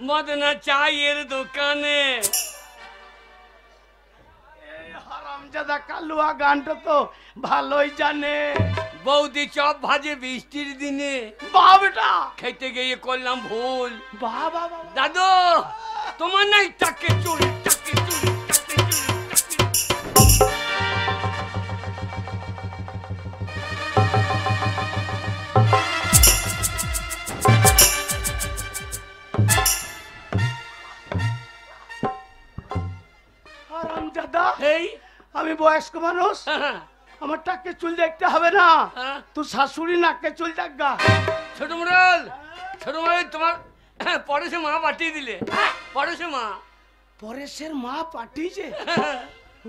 মদনা চায়ের দোকানে। হারামজাদা কালুয়া গানটা তো ভালোই জানে। বৌদি চপ ভাজে বৃষ্টির দিনে, বাবাটা খেতে গিয়ে করলাম ভুল। বাবা দাদু তোমার নাই টাকে চুল, টাকে চুল, টাকে চুল। হারামজাদা এই আমি বয়স্ক মানুষ, আমার টাকে চুল দেখতে হবে না, তুই শাশুড়ি নাকে চুল দেখা। ছোট মুরাল, ছোট মুরাল তোমার পরেশে মা পাঠিয়ে দিলে। পরেশে মা, পরেশের মা পাঠিয়েছে?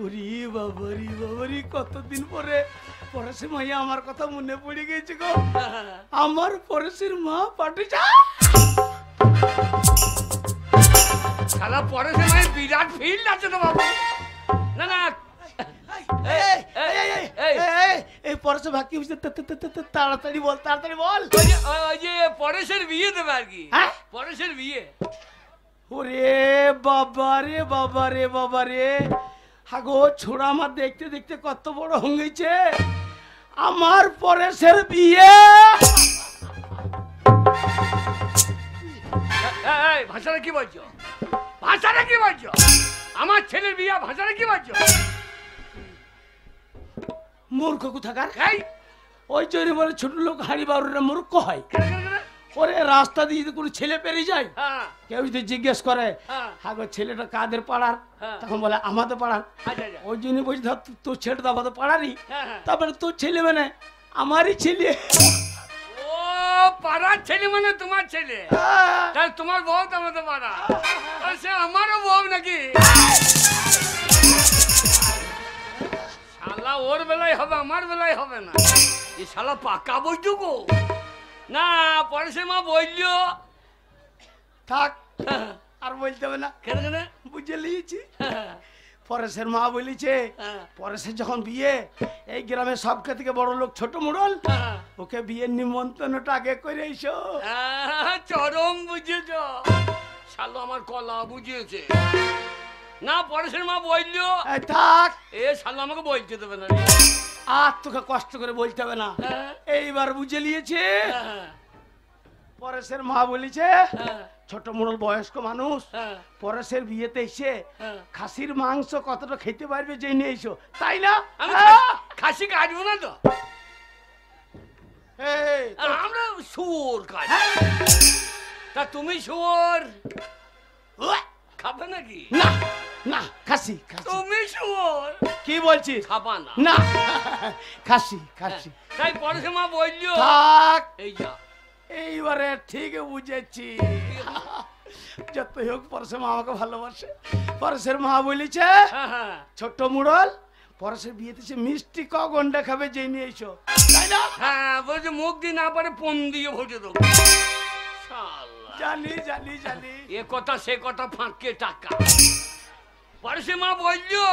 ওরে বাবারি বাবারি, কতদিন পরে পরেশের মাইয়া আমার কথা মনে পড়ে গেছে গো। আমার পরেশের মা পাঠিয়েছে। শালা পরেশে মায়ের বিরাট ফিল্ড আছে তো বাবু। না না এই পরেশে ভাকি তাড়াতাড়ি বল, তাড়াতাড়ি বল। ওই যে পরেশের বিয়ে দেবে আর কি। পরেশের বিয়ে। ওরে বাবা রে বাবা রে বাবা রে, হাগো ছোড়া আমার দেখতে দেখতে কত বড় হয়েছে। আমার পরেশের বিয়ে। ভাষাটা কি বলছো? ভাষাটা কি বলছো? আমার ছেলের বিয়ে ভাষাটা কি বলছো? মূর্খ কোথাকার। এই ওই জন্য বলে ছোট লোক হাড়ি বারুরা মূর্খ হয়। ওরে রাস্তা দিয়ে যদি কোনো ছেলে পেরিয়ে যায়, কেউ যদি জিজ্ঞেস করে হাগো ছেলেটা কাদের পাড়ার, তখন বলে আমাদের পাড়ার। ওই জন্য বলছি ধর তোর ছেলেটা আমাদের পাড়ারই, তারপরে তোর ছেলে মানে আমারই ছেলে। ও পাড়ার ছেলে মানে তোমার ছেলে, তাহলে তোমার বউ তো আমাদের পাড়া, সে আমারও বউ নাকি? শালা ওর বেলায় হবে, আমার বেলায় হবে না। এই শালা পাকা বইতো গো। না পরেশের মা বললো থাক আর বলতে হবে না, কেন কেন বুঝে নিয়েছি। পরেশের মা বলেছে পরেশের যখন বিয়ে, এই গ্রামে সবকে থেকে বড় লোক ছোট মুড়ল, ওকে বিয়ের নিমন্ত্রণটা আগে করে এসো। চরম বুঝেছ, শালো আমার কলা বুঝিয়েছে। না পরেশের মা বললো থাক, এ শালো আমাকে বলতে দেবে না। আর তোকে কষ্ট করে বলতে হবে না, এইবার বুঝে নিয়েছে। পরেশের মা বলেছে ছোট মুড়ল বয়স্ক মানুষ, পরেশের বিয়েতে এসে খাসির মাংস কতটা খেতে পারবে জেনে এসো, তাই না? আমি খাসি কাটবো না তো, আমরা শুয়োর কাজ। তা তুমি শুয়োর খাবে নাকি? না না, খাসি। তুমি শুয়োর কি বলছিস? খাবা না? না, খাসি খাসি। তাই পরেশের মা বললো থাক, এই যা। এইবারে ঠিক বুঝেছি। যত হোক পরেশের মা আমাকে ভালোবাসে। পরেশের মা বলেছে ছোট মুড়ল পরেশের বিয়েতে সে মিষ্টি ক গন্ডা খাবে জেনে এসো, তাই না? হ্যাঁ বলছে মুখ দিয়ে না পারে পন দিয়ে ভোটে দেবো। জানি জানি জানি, এ কথা সে কথা ফাঁকে টাকা। পরেশের মা বললো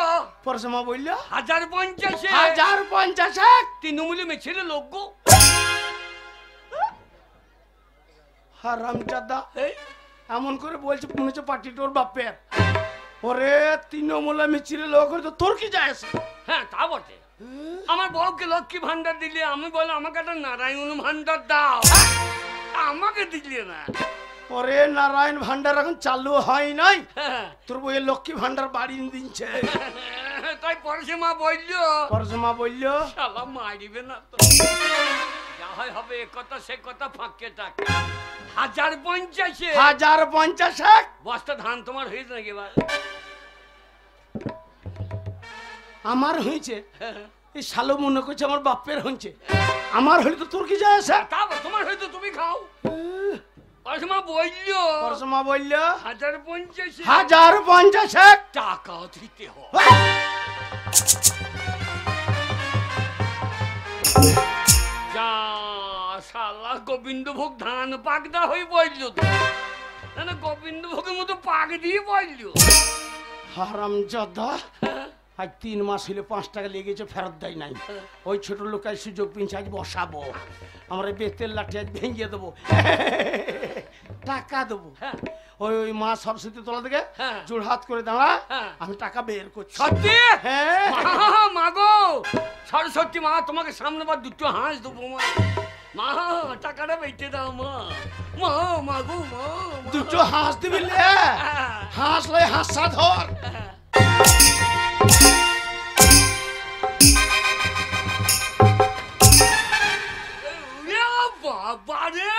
পরেশের মা বললো 1050 1050 তৃণমূলে মেছিল লোক গো। হারামজাদা এমন করে বলছে মনে হচ্ছে পার্টি তোর বাপের। ওরে তৃণমূলে মিছিল লোক তো তোর কি যায় আসে? হ্যাঁ তা বটে, আমার বউকে লক্ষ্মী ভান্ডার দিলে, আমি বলে আমাকে একটা নারায়ণ ভান্ডার দাও, আমাকে দিলে না। ওরে নারায়ণ ভান্ডার এখন চালু হয় নাই, তোর বইয়ের লক্ষ্মী ভান্ডার বাড়ি দিচ্ছে। তাই পরেশের মা বললো পরেশের মা বললো শালা মারিবে না তো, যা হয় হবে, এ কথা সে কথা ফাঁকে টাকা। 1050 1050 বস্তা ধান তোমার হয়েছে নাকি? এবার আমার হয়েছে, এই শালো মনে করছে আমার বাপের হয়েছে, আমার হলে তো তোর কি যায় আসে? তা তোমার হয়তো তুমি খাও। পরেশের মা বললো 1050 টাকা দিতে হয়। যা শালা গোবিন্দভোগ ধান পাকদা হয়ে বললো তো, না গোবিন্দভোগের মতো পাক দিয়ে বললো। হারামজাদা, আজ 3 মাস হলে 5 টাকা লেগেছে, ফেরত দেয় নাই। ওই ছোট লোকাই সুযোগ পেয়েছে, আজ বসাবো, আমরা বেতের লাঠি আজ ভেঙে দেবো, টাকা দেবো। ওই ওই মা সরস্বতী তলা থেকে হ্যাঁ। জোড় হাত করে দাঁড়া, হ্যাঁ। আমি টাকা বের করছি। সত্যি? হ্যাঁ। মা গো, সরস্বতী মা, তোমাকে সামনে বার দুটো হাঁস দেবো মা। মা টাকাটা বেঁচে দাও মা। মা মা গো মা। দুটো হাঁস দিবি লে, হাঁস লয় হাঁসা ধর। বাবা রে,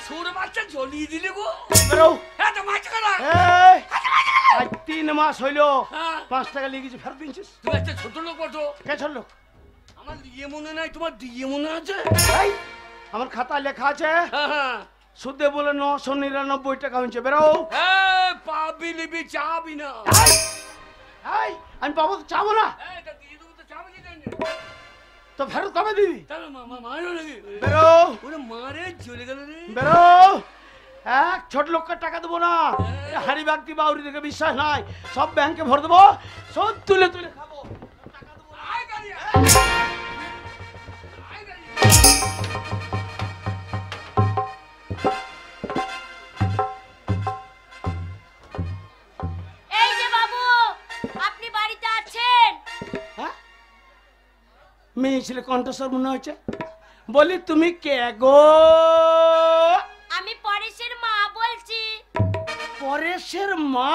সুর বাচ্চা জ্বলিয়ে দিলে গো। বেরো। হ্যাঁ তো মাছ করা। এই, আজ 3 মাস হইলো, হ্যাঁ। 5 টাকা লিখেছি, ফেরত দিনছিস? তুমি একটা ছোট লোক বটো। কে ছোট লোক? আমার দিয়ে মনে নাই, তোমার দিয়ে মনে আছে? এই, আমার খাতা লেখা আছে, হ্যাঁ হ্যাঁ। সুদে বলে 999 টাকা হয়েছে। বেরো। এই, পাবি নিবি চাবি না। এই, এই, আমি পাবো তো চাবো না, এই, তা দিয়ে দেবো তো চাবি কি জানি? তো ফেরত কবে দিবি? তাহলে মারো নাকি? বেরো। ওরে মারে চলে গেল রে। বেরো। এক ছোট লোককে টাকা দেবো না, হাড়ি বাগদি বাউরি দেখে বিশ্বাস নাই, সব ব্যাংকে ভরে দেবো, সব তুলে তুলে খাবো, টাকা দেবো না। আয় গাড়ি আয়। আয় গাড়ি। এই যে বাবু, আপনি বাড়িতে আছেন? হ্যাঁ? মেয়ে ছেলে কণ্ঠস্বর মনে হচ্ছে। বলি তুমি কে গো? আমি পরেশের মা বলছি। পরেশের মা?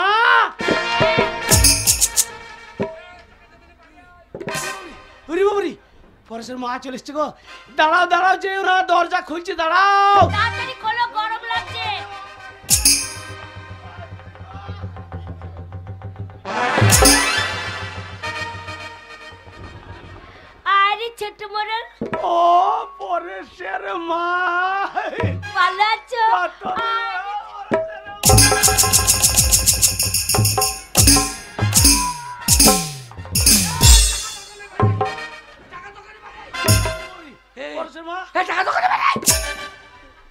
উরি বাবুরি, পরেশের মা চলে এসছে গো। দাঁড়াও দাঁড়াও, যে ওরা দরজা খুলছে, দাঁড়াও। তাড়াতাড়ি খোলো, গরম লাগছে। আরে ছোট মোড়ল, ও পরেশের মা, ভালো আছো? কত পরেশের মা, এই, টাকা দোকানে বেড়াই।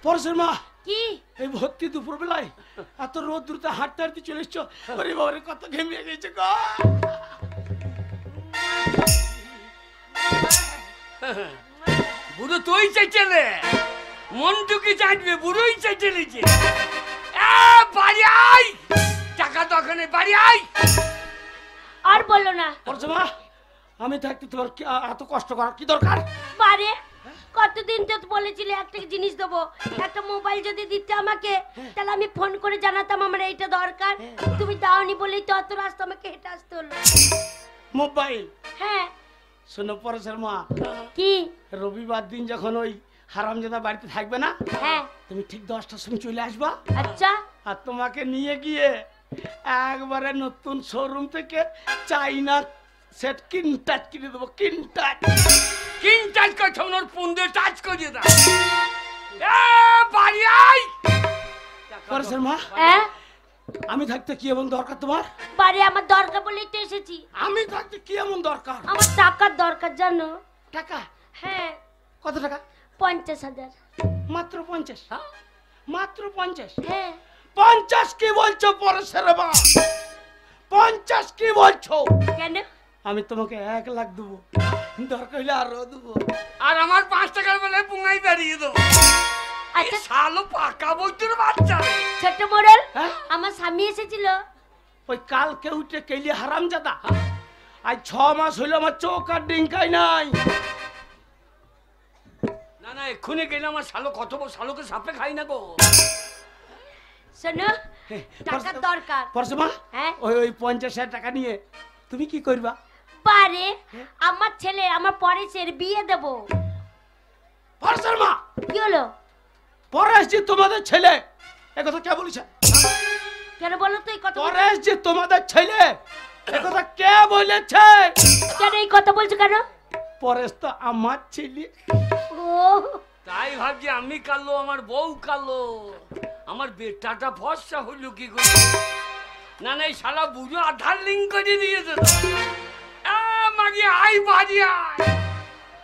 পরেশের মা, কি? এই ভর্তি দুপুর বেলায় এত রোদ দ্রুত হাঁটতে হাঁটতে চলে এসছো। ওরে বাবারে, কত ঘেমিয়ে গেছে গো। বুড়ো তুই চাইছিলে, মনটুকি চাইবে, বুড়োই চাইছিলিছে। বাড়ি আই, টাকা দোকানে বাড়ি আই। আর বলো না। পরেশের মা, আমি থাকতে তোমার এত কষ্ট করার কি দরকার? বারে কতদিন তো বলেছিলে একটা জিনিস দেবো, একটা মোবাইল যদি দিতে আমাকে, তাহলে আমি ফোন করে জানাতাম আমার এইটা দরকার। তুমি দাওনি বলেই তো অত রাস্তা আমাকে হেঁটে আসতে হলো। মোবাইল? হ্যাঁ। শোনো পরেশের মা, কি? রবিবার দিন যখন ওই হারামজাদা বাড়িতে থাকবে না, হ্যাঁ। তুমি ঠিক 10টার সময় চলে আসবা, আচ্ছা। আর তোমাকে নিয়ে গিয়ে একবারে নতুন শোরুম থেকে চাইনা সেট কিনটাচ কিনে দেবো। কিনটাচ কিনটাচ করছ ওর পুন্দে টাচ করে দাও। বাড়ি আই। পরেশের মা, হ্যাঁ, আমি থাকতে কি এমন দরকার তোমার? বারে আমার দরকার বলেই তো এসেছি। আমি থাকতে কি এমন দরকার? আমার টাকার দরকার জানো? টাকা? হ্যাঁ। কত টাকা? 50,000। মাত্র 50? হ্যাঁ? মাত্র 50? হ্যাঁ। 50 কি বলছো পরেশের মা? 50 কি বলছো? কেন? আমি তোমাকে 1 লাখ দেবো, দরকার হলে আরো দেবো। আর আমার 5 টাকার বেলায় পুঙ্গাই বেরিয়ে দেবো। আচ্ছা শালো পাকা বইতুর বাচ্চা রে। ছোট মোড়ল, হ্যাঁ? আমার স্বামী এসেছিল। ওই কালকে উঠে কেলি হারামজাদা, আজ 6 মাস হইলো আমার চোখ আর ডিঙ্কাই নাই। না না, এক্ষুনি গেলে আমার শালো কত বড় শালোকে সাপে খাই না গো। শোনো, টাকার দরকার। পরেশের মা, হ্যাঁ? ওই 50,000 টাকা নিয়ে তুমি কি করবা? বারে আমার ছেলে, আমার পরেশের বিয়ে দেব। পরেশের মা, কি হলো? পরেশ যে তোমাদের ছেলে, এ কথা কে বলেছে? কেন বলো তো এই কথা? পরেশ যে তোমাদের ছেলে, এ কথা কে বলেছে? কেন এই কথা বলছো কেন? পরেশ তো আমার ছেলে। ও, তাই ভাবছি আমি কালো, আমার বউ কালো, আমার বেটাটা ফর্সা হইল কি করে? না না, এই শালা বুঝো আধার লিঙ্ক করে দিয়েছে তো। মাগি আই বাড়ি আয়,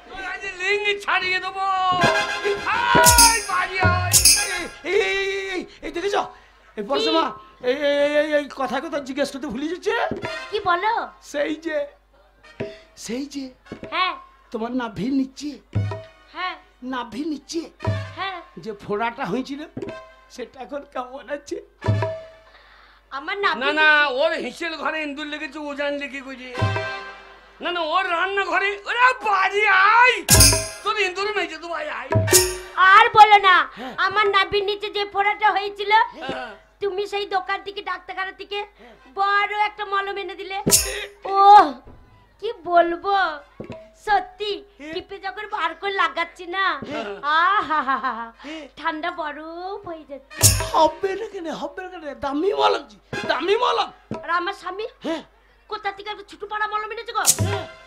তোর আজ লিঙ্ক ছাড়িয়ে দেবো। আয় বাড়ি আয়। এই দেখেছ, এই পরেশের মা এই কথা কথা জিজ্ঞেস করতে ভুলে যাচ্ছে। কি বলো? সেই যে হ্যাঁ তোমার নাভি নিচে, হ্যাঁ নাভি নিচে হ্যাঁ। যে ফোড়াটা হয়েছিল, সেটা এখন কেমন আছে? আমার না নাবি না ওর হিসেল ঘরে ইন্দুর লেগেছে ও জানলে কি করে? না না ওর রান্না ঘরে ওরে বাড়ি আই তোর ইন্দুর মেজে তো ভাই আই। আর বলো না, আমার নাভির নিচে যে ফোড়াটা হয়েছিল হ্যাঁ। তুমি সেই দোকান থেকে ডাক্তারখানা থেকে বড় একটা মলম এনে দিলে। ও কি বলবো, সত্যি টিপে যখন বার করে লাগাচ্ছি না, আহা ঠান্ডা বরফ হয়ে যাচ্ছে। হবে না কেন, হবে না কেন, দামি মলম, দামি মলম। আর আমার স্বামী কোথা থেকে একটা ছোট পাড়া মলম এনেছে গো,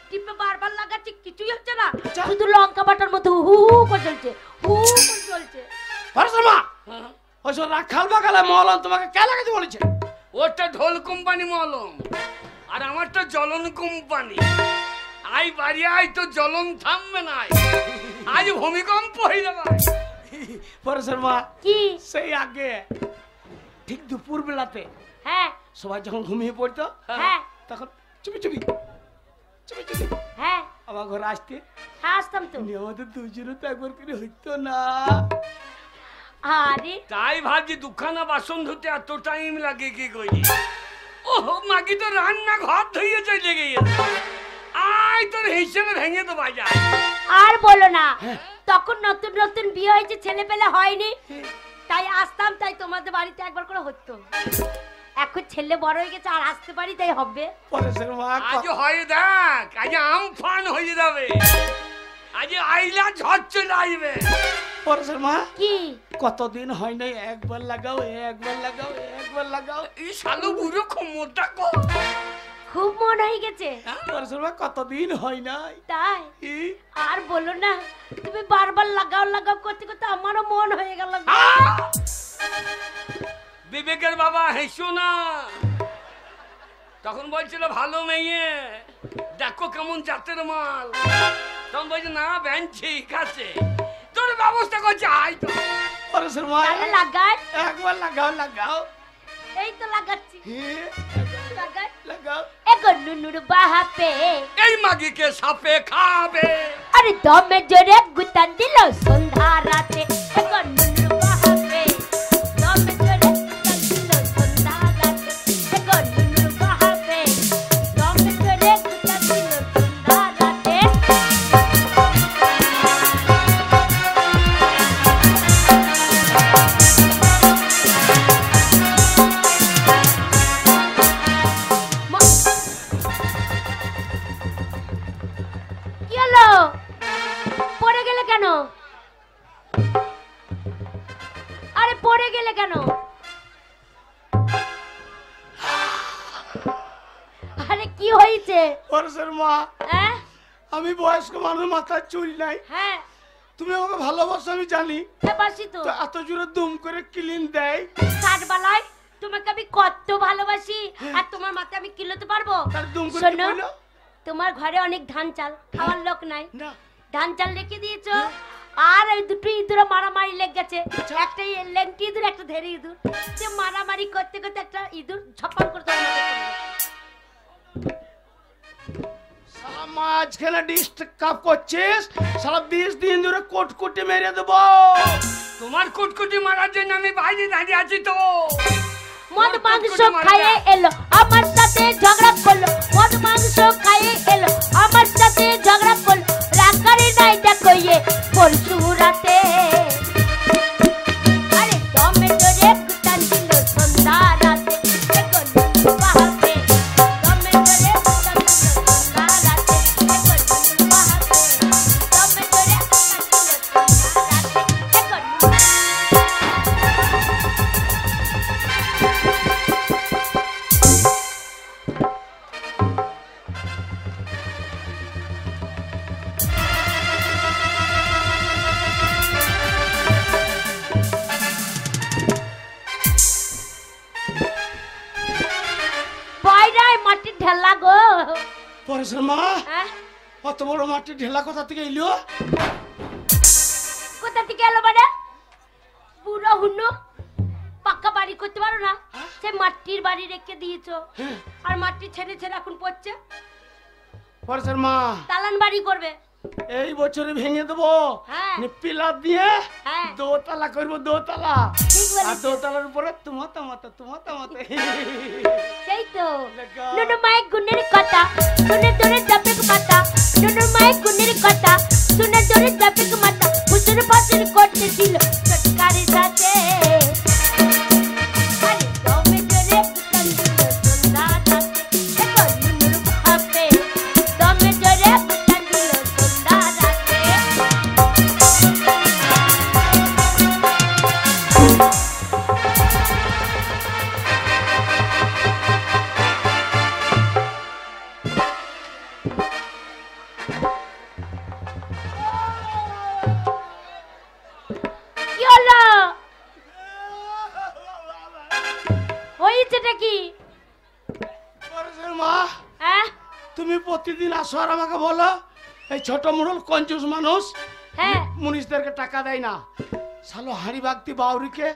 টিপে বারবার লাগাচ্ছি কিছুই হচ্ছে না, শুধু লঙ্কা বাটার মতো হু হু করে চলছে, হু করে চলছে। পরশমা ওই সব রাখাল বাগালে মলম তোমাকে কে লাগাতে বলেছে? ওটা ঢোল কোম্পানি মলম আর আমারটা জ্বলন কোম্পানি। আই বাড়ি আই তো জ্বলন থামবে না, আজ ভূমিকম্প হয়ে যাবে। পরশমা কি সেই আগে ঠিক দুপুর বেলাতে হ্যাঁ সবাই যখন ঘুমিয়ে পড়তো হ্যাঁ তখন চুপি চুপি চুপি চুপি হ্যাঁ আমার ঘরে আসতে, হ্যাঁ আসতাম তো। আমাদের দুজনে তো একবার করে হইতো না। আরে তাই ভাবছি দুখানা বাসন ধুতে এত টাইম লাগে কি করি? ও মাগি তো রান্না ঘর ধুয়ে চলে গিয়েছে, আই তোর হিসেবে ভেঙে তো বাজার। আর বলো না, তখন নতুন নতুন বিয়ে হয়েছে, ছেলে পেলে হয়নি, তাই আসতাম, তাই তোমাদের বাড়িতে একবার করে হতো। এখন ছেলে বড় হয়ে গেছে আর আসতে পারি, তাই হবে। পরশমা আজ হয় দেখ, আজ আমফান হয়ে যাবে, আজ আইলা ঝড় চলে আসবে। পরশমা কি কতদিন হয় নাই, একবার লাগাও, একবার লাগাও, একবার লাগাও। এই শালু বুড়ো ক্ষমতা কো খুব মন হয়ে গেছে, পরশমা কতদিন হয় নাই। তাই ই, আর বলো না, তুমি বারবার লাগাও লাগাও করতে করতে আমারও মন হয়ে গেল। বিবেকের বাবা হেসো না, তখন বলছিল ভালো মেয়ে, দেখো কেমন জাতের মাল, তখন বলছে না ব্যান ঠিক আছে, তোর ব্যবস্থা করছে। আই তো পরশমা তাহলে লাগাই, একবার লাগাও, লাগাও। এই তো লাগাচ্ছি, লাগাই। লাগাও। এখন নুনুর বাহাপে এই মাগিকে সাপে খাবে। আরে দমে জোরে গুতান দিল সন্ধ্যা রাতে। এখন নুনুর বাহাপে দমে জোরে গুতান দিল সন্ধ্যা রাতে। এখন নুনুর বাহাপে দমে জোরে গুতান দিল সন্ধ্যা রাতে। কি হলো, পড়ে গেলে কেন? আরে পড়ে গেলে কেন? আরে কি হয়েছে? পরশমা হ্যাঁ আমি বয়স্ক মানুষ, মাথার চুল নাই, হ্যাঁ তুমি আমাকে ভালোবাসো আমি জানি, বাসি তো। তো এত জোরে দুম করে ক্লিন দেয়। ষাট বেলায় তোমাকে আমি কত ভালোবাসি, আর তোমার মাথায় আমি কিলোতে পারবো? তার দুম করে কি শোনো, বললো? তোমার ঘরে অনেক ধান চাল, খাওয়ার লোক নাই, না ধান চাল রেখে দিয়েছো, আর ওই দুটো ইঁদুরে মারামারি লেগে গেছে, একটা লেংটি ইঁদুর, একটা ধেরে ইঁদুর, সে মারামারি করতে করতে একটা ইঁদুর ঝপান করে তোমার মাথায় পড়ে গেছে। সারা মাঝখানে ডিস্টার্ব করছিস, সারা 20 দিন ধরে কোটকুটি মেরে দেবো। তোমার কুটকুটি মারার জন্য আমি বাইরে দাঁড়িয়ে আছি তো। মদ মাংস খাইয়ে এলো আমার সাথে ঝগড়া করলো, মদ মাংস খাইয়ে এলো আমার সাথে ঝগড়া করলো, রাখারি নাই দেখো ইয়ে পরশু রাতে। আরে দমে জোরে গুতান দিল সন্ধ্যা রাতে। দেখো নুনু বাহাপে দমে জোরে গুতান দিল সন্ধ্যা রাতে। দেখো নুনু বাহাপে দমে জোরে গুতান দিল সন্ধ্যা রাতে। দেখো নুনু বয়রাই মাটির ঢেলা গো। পরশমা হ্যাঁ অত বড় মাটির ঢেলা কোথা থেকে এলো? কোথা থেকে এলো মানে? বুড়ো হুনু পাকা বাড়ি করতে পারো না, সে মাটির বাড়ি রেখে দিয়েছো, আর মাটি ছেড়ে ছেড়ে এখন পড়ছে, পরশমা দালান বাড়ি করবে। এই বছরে ভেঙে দেবো, পিলার দিয়ে দোতলা করবো, দোতলা। আর দোতলার উপরে তোমাতা মাতা, তোমাতা মাতা। সেই তো নুনু মায়ের গুণের কথা শুনে ধরে যাবে মাতা, নুনু মায়ের গুণের কথা শুনে ধরে যাবে মাতা, হুজুর বাসুর করতে দিল সরকারের সাথে। তুমি প্রতিদিন আসো আর আমাকে বলো এই ছোট মুড়ল কঞ্জুস মানুষ, মুনিশদেরকে টাকা দেয় না। শালো হাড়ি বাগতি বাউরিকে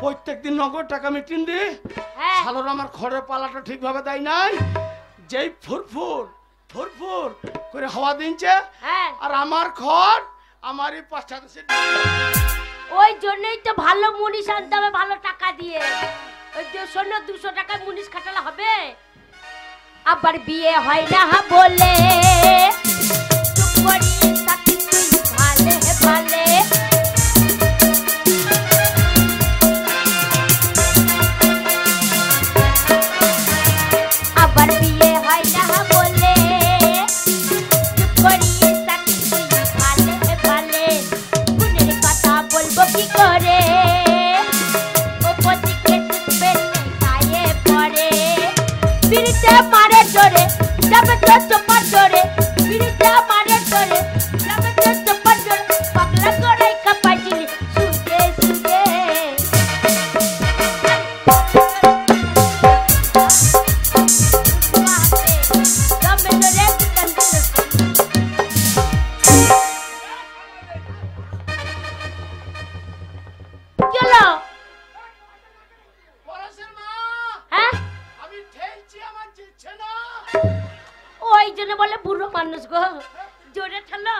প্রত্যেকদিন নগদ টাকা মিটিং দি, শালোর আমার খড়ের পালাটা ঠিকভাবে দেয় নাই। যেই ফুরফুর ফুরফুর করে হাওয়া দিনছে, আর আমার খড় আমারই পাঁচটা। ওই জন্যই তো ভালো মুনিশ আনতে হবে, ভালো টাকা দিয়ে। ওই 200 টাকায় মুনিশ খাটালে হবে? আবার বিয়ে হয় না বলে চুপ করি থাকি তুই ভালে ভালে। আবার বিয়ে হয় না বলে চুপ করি থাকি তুই ভালে ভালে। গুণের কথা বলবো কি করে, ওপদিকে টুটবে গায়ে পড়ে। বিড়িতে মারে জোরে যাবে তো চোপার জোরে, বিড়িতে মারে জোরে যাবে তো চোপার জোরে। পাগলা গড়াই কাপাইছিলি সুদে সুদে। যাবে জোরে চলো। ওই জন্য বলে বুড়ো মানুষ গো, জোরে ঠেলো।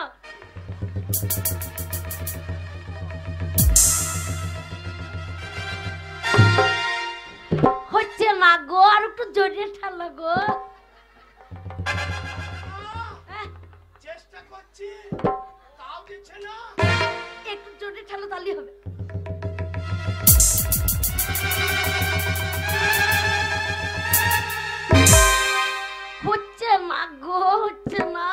হচ্ছে না গো, আর একটু জোরে ঠেলো গো। চেষ্টা করছি তাও দিচ্ছে না, একটু জোরে ঠেলো তাহলেই হবে। হচ্ছে না গো, হচ্ছে না।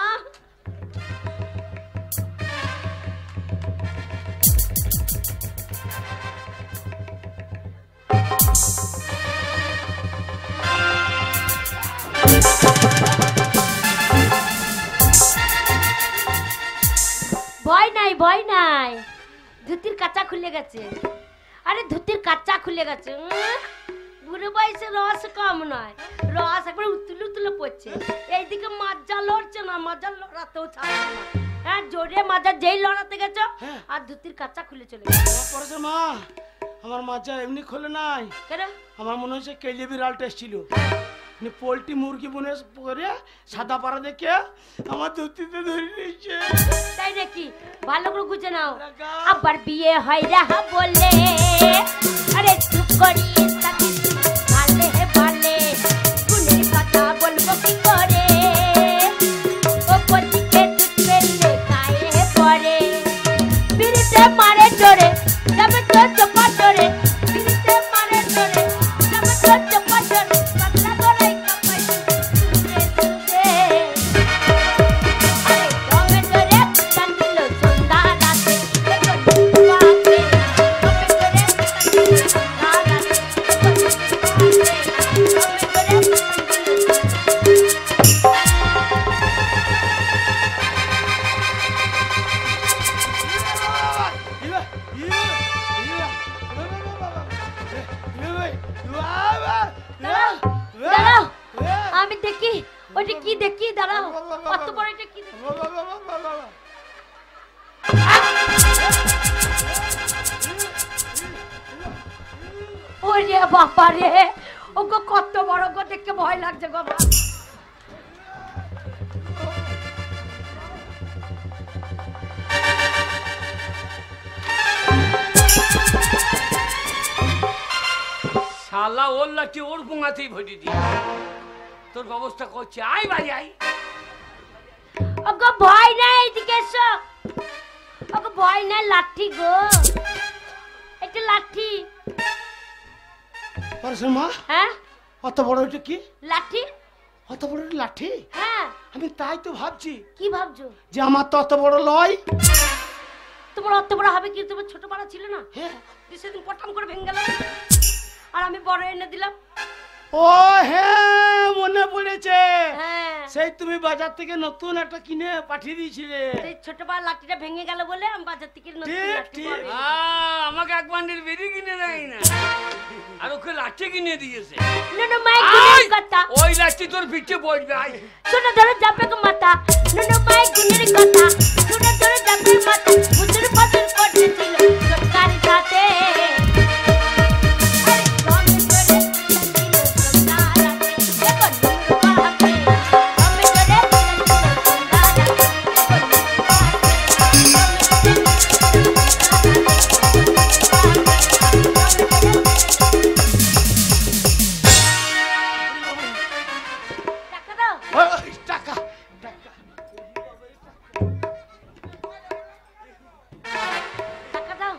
ভয় নাই ভয় নাই, ধুতির কাঁচা খুলে গেছে। আরে ধুতির কাঁচা খুলে গেছে। বুড়ো বয়সে রস কম নয়, রস একবার উতলে উতলে পড়ছে। এইদিকে মাজা লড়ছে না, মাজা লড়াতেও ছাড়ছে না। হ্যাঁ জোরে মাজা যেই লড়াতে গেছো আর ধুতির কাঁচা খুলে চলে গেছে। মা আমার মাজা এমনি খোলে নাই, কেন? আমার মনে হচ্ছে কেলে বিড়াল টেস্ট ছিল। পোল্ট্রি মুরগি বনে করে সাদা পাড়া দেখে আমার ধুতিতে ধরে নিয়েছে। তাই নাকি? ভালো করে গুজে নাও। আবার বিয়ে হয় রাহা বলে আরে চুপ করি থাকি ভালে ভালে। গুণের কথা বলবো কি করে, ওপর দিকে টুটবে গায়ে পড়ে। বিড়িতে মারে জোরে যাবে তো চোপা জোরে, বিড়িতে মারে জোরে যাবে তো চোপা জোরে। পাগলা গড়াই কাপাই সুদে সুদে। আরে দমে জোরে কান্দিল সন্ধ্যা রাতে, দেখো ডুবাকে। দমে জোরে কান্দিল সন্ধ্যা রাতে, দেখো ডুবাকে। দমে জোরে দাঁড়াও, আমি দেখি ওইটা কি দেখি। দাঁড়াও, কত বড় এটা কি দেখি। ওরে বাবা রে, ওগো কত বড় গো, দেখে ভয় লাগছে গো। শালা ওর লাঠি ওর পুঙাতেই ভরি দি তোর ব্যবস্থা করছে আয় বাড়ি আয় ওগো ভয় নাই এদিকে এসো ওগো ভয় নাই লাঠি গো একটা লাঠি পরেশের মা হ্যাঁ অত বড় এটা কি লাঠি অত বড় একটা লাঠি হ্যাঁ আমি তাই তো ভাবছি কি ভাবছো যে আমার তো অত বড় লয় তোমার অত বড় হবে কি তোমার ছোট পাড়া ছিল না হ্যাঁ সেদিন পটাম করে ভেঙে গেল আর আমি বড় এনে দিলাম ও হ্যাঁ মনে পড়েছে হ্যাঁ সেই তুমি বাজার থেকে নতুন একটা কিনে পাঠিয়ে দিয়েছিলে সেই ছোট পাড়া লাঠিটা ভেঙে গেল বলে আমি বাজার থেকে নতুন ঠিক, লাঠি ঠিক। বড় এনে- আমাকে এক বান্ডিল বেরি কিনে দেয় না আর ওকে লাঠি কিনে দিয়েছে নুনু মাই গুনের কথা ওই লাঠি তোর পিঠে পড়বে আয় শুনে ধরে যাবে গো মাথা নুনু মাই গুনের কথা শুনে ধরে যাবে মাথা মুচুর পাথর করতেছিল সরকার সাথে ওই, টাকা টাকা টাকা দাও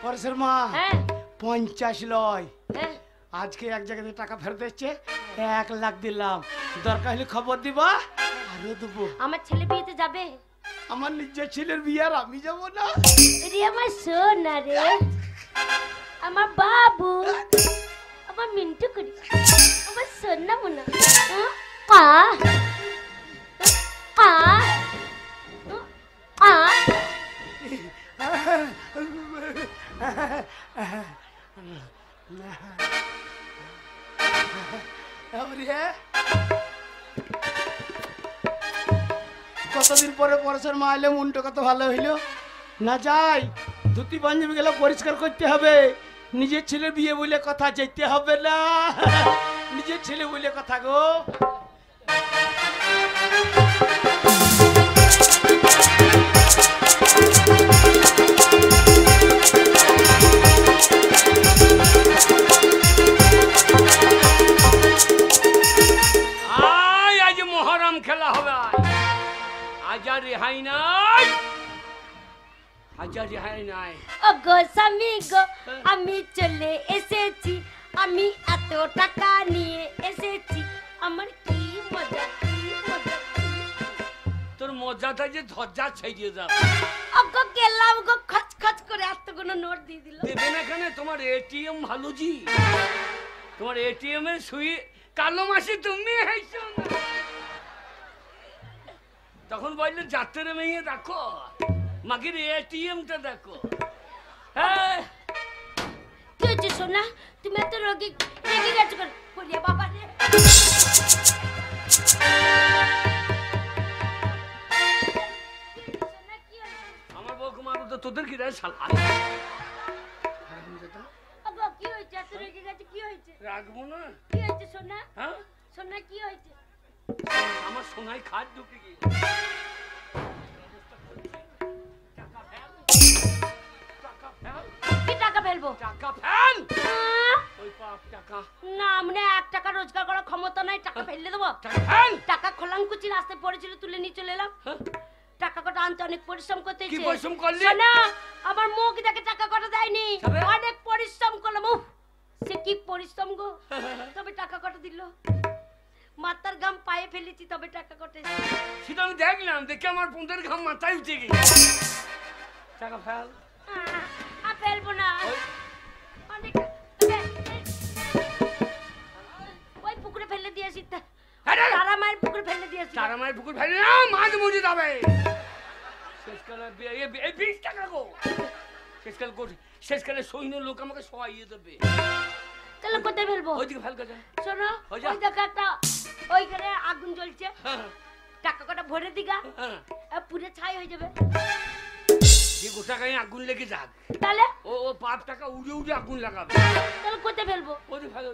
পরেশের মা হ্যাঁ 50 লয় হ্যাঁ আজকে এক জায়গাতে টাকা ফেরত এসছে 1 লাখ দিলাম দরকার হলে খবর দিবা আরো দেবো আমার ছেলে বিয়েতে যাবে আমার নিজের ছেলের বিয়ে আর আমি যাবো না রে আমার সোনা রে আমার বাবু আমার মিন্টু করি আমার সোনা মোনা কা কা কা কতদিন পরে পরেশের মা এলে মনটা কত ভালো হইলো না যাই ধুতি পাঞ্জাবি গেলে পরিষ্কার করতে হবে নিজের ছেলে বিয়ে বলে কথা যেতে হবে না নিজের ছেলে বলে কথা গো আয় আজ মহরম খেলা হবে আজ আর রেহাই নাই আজ আর রেহাই নাই ও গো স্বামী গো আমি চলে এসেছি আমি এত টাকা নিয়ে এসেছি আমার কি মজা কি মজা তোর মজাটা যে ধজ্জা ছেড়িয়ে যাবে ও গো গেলাম গো খচ খচ করে এতগুলো নোট দিয়ে দিল দেবে না কেন তোমার এটিএম ভালো জি তোমার এটিএম এর সুই কালো মাসে তুমি হয়েছো না তখন বললে যাত্রে মেয়ে দেখো মাগির এটিএমটা দেখো হ্যাঁ কি হয়েছে সোনা তুমি এত রেগে গেছো কেন বলিয়া বাবা রে সোনা, কি হয়েছে? আমার বউ মারো তো তোদের কি রে শালা আব্বা, কি হয়েছে এত রেগে গেছে কি হয়েছে রাখবো না কি হয়েছে সোনা হ্যাঁ সোনা কি হয়েছে আমার সোনায় খাট ঢুকে গিয়ে কি টাকা ফেলবো টাকা ফেল আহ, ওই পাপ টাকা না মানে 1 টাকা রোজগার করার ক্ষমতা নাই টাকা ফেললে দেবো টাকা ফেল টাকা খোলাঙ্কুচি রাস্তায় পড়েছিল তুলে নিয়ে চলে এলাম হ্যাঁ? টাকা কটা আনতে অনেক পরিশ্রম করতে কি হয়েছে। পরিশ্রম করলি? শোনা, আমার মুখ দেখে টাকা কটা দেয়নি তবে? অনেক পরিশ্রম করলাম উফ, সে কি পরিশ্রম গো তবে টাকা কটা দিল মাথার ঘাম পায়ে ফেলেছি তবে টাকা কটা এসেছে। সেটা আমি দেখলাম দেখে আমার পুঁতের ঘাম মাথায় উঠে গেছে টাকা ফেল আর ফেলবো না ওই- অনেক ওই পুকুরে ফেলে দিয়েছি আরে! তারা মায়ের পুকুরে ফেলে দিয়েছি তারা মায়ের পুকুর ফেলে না মাছ মরে যাবে শেষকালে এই 20 টাকা গো শেষকালে সৈন্য লোক আমাকে সহাইয়ে দেবে তাহলে কোথায় ফেলবো ওইদিকে ফেল কাজে শোনো ওই যা। ওই দেখো একটা ওইখানে আগুন জ্বলছে টাকা কটা ভরে দিগা পুরে ছাই হয়ে যাবে যে গোটা গায়ে আগুন লেগে যাক তাহলে ও 5 টাকা উড়ে উড়ে আগুন লাগাবে তাহলে কোথায় ফেলবো ওই ফেল